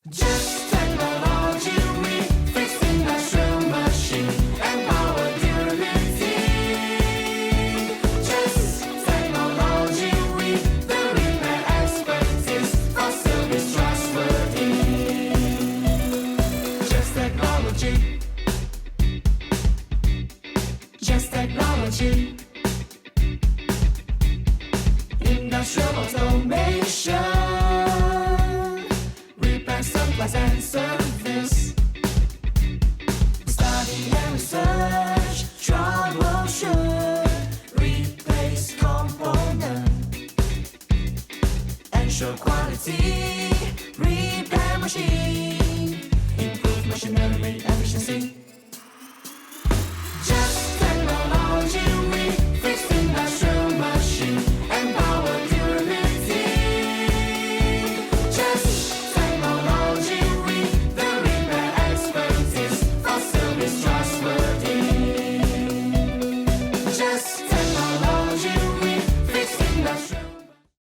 Just technology, we fix industrial machine and power durability. Just technology, we the repair expertise for service trustworthy. Just technology. Just technology. Industrial automation. Supplies and service. Study and research, troubleshoot, replace component, ensure quality, repair machine, improve machinery efficiency. Just technology.